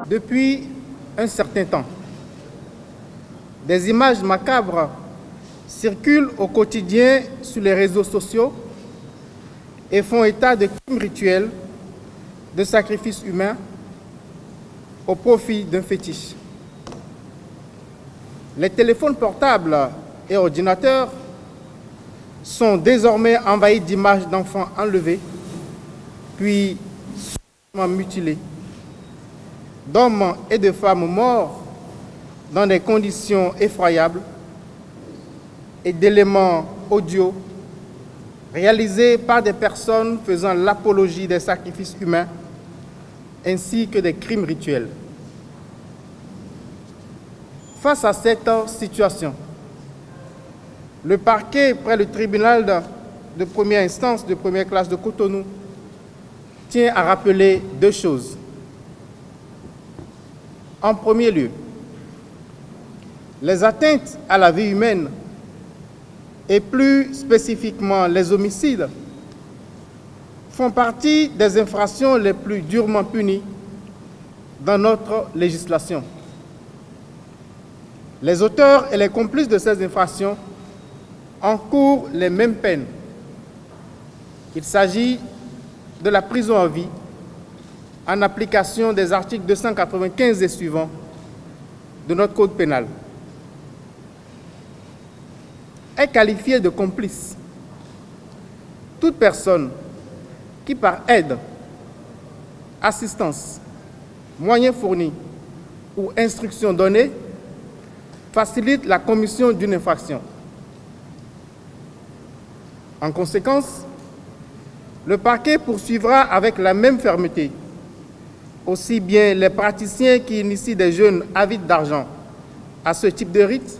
Depuis un certain temps, des images macabres circulent au quotidien sur les réseaux sociaux et font état de crimes rituels, de sacrifices humains au profit d'un fétiche. Les téléphones portables et ordinateurs sont désormais envahis d'images d'enfants enlevés, puis mutilés, d'hommes et de femmes morts dans des conditions effroyables et d'éléments audio réalisés par des personnes faisant l'apologie des sacrifices humains ainsi que des crimes rituels. Face à cette situation, le parquet près le tribunal de première instance de première classe de Cotonou tient à rappeler deux choses. En premier lieu, les atteintes à la vie humaine et plus spécifiquement les homicides font partie des infractions les plus durement punies dans notre législation. Les auteurs et les complices de ces infractions encourent les mêmes peines. Il s'agit de la prison à vie en application des articles 295 et suivants de notre Code pénal. Est qualifiée de complice toute personne qui, par aide, assistance, moyens fournis ou instructions données, facilite la commission d'une infraction. En conséquence, le parquet poursuivra avec la même fermeté aussi bien les praticiens qui initient des jeunes avides d'argent à ce type de rite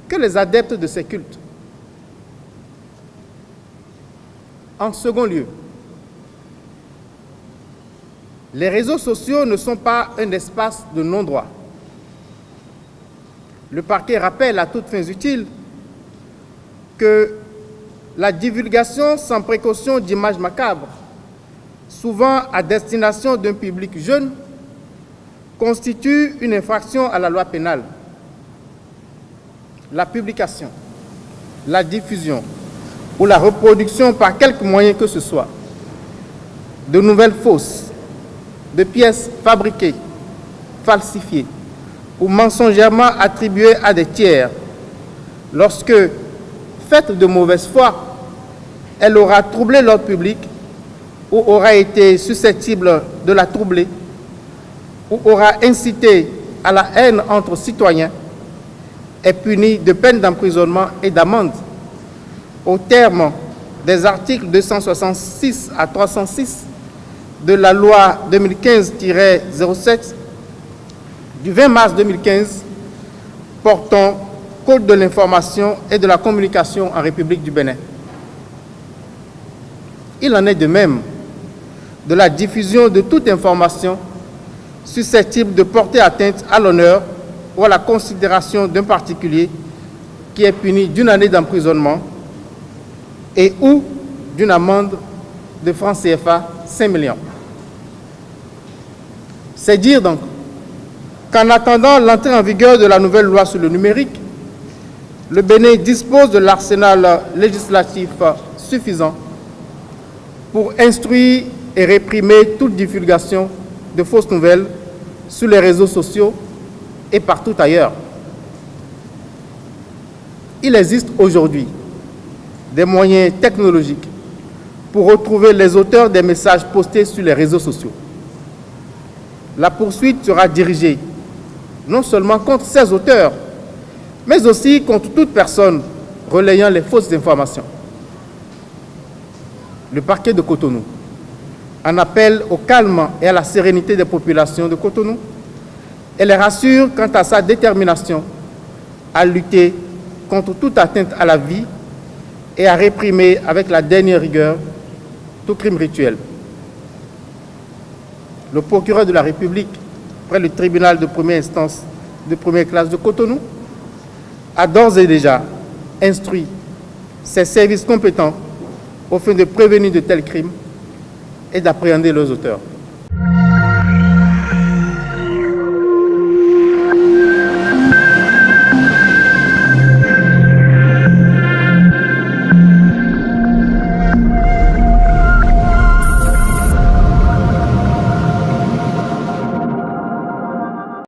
que les adeptes de ces cultes. En second lieu, les réseaux sociaux ne sont pas un espace de non-droit. Le parquet rappelle à toutes fins utiles que la divulgation sans précaution d'images macabres, souvent à destination d'un public jeune, constitue une infraction à la loi pénale. La publication, la diffusion ou la reproduction par quelque moyen que ce soit de nouvelles fausses, de pièces fabriquées, falsifiées ou mensongèrement attribuées à des tiers, lorsque, faite de mauvaise foi, elle aura troublé l'ordre public ou aura été susceptible de la troubler ou aura incité à la haine entre citoyens, est punie de peine d'emprisonnement et d'amende au terme des articles 266 à 306 de la loi 2015-07 du 20 mars 2015 portant Code de l'information et de la communication en République du Bénin. Il en est de même de la diffusion de toute information susceptible de porter atteinte à l'honneur ou à la considération d'un particulier qui est puni d'une année d'emprisonnement et ou d'une amende de francs CFA 5 millions. C'est dire donc qu'en attendant l'entrée en vigueur de la nouvelle loi sur le numérique, le Bénin dispose de l'arsenal législatif suffisant pour instruire et réprimer toute divulgation de fausses nouvelles sur les réseaux sociaux et partout ailleurs. Il existe aujourd'hui des moyens technologiques pour retrouver les auteurs des messages postés sur les réseaux sociaux. La poursuite sera dirigée non seulement contre ces auteurs, mais aussi contre toute personne relayant les fausses informations. Le parquet de Cotonou en appelle au calme et à la sérénité des populations de Cotonou et les rassure quant à sa détermination à lutter contre toute atteinte à la vie et à réprimer avec la dernière rigueur tout crime rituel. Le procureur de la République, près le tribunal de première instance de première classe de Cotonou, a d'ores et déjà instruit ses services compétents au fin de prévenir de tels crimes et d'appréhender leurs auteurs.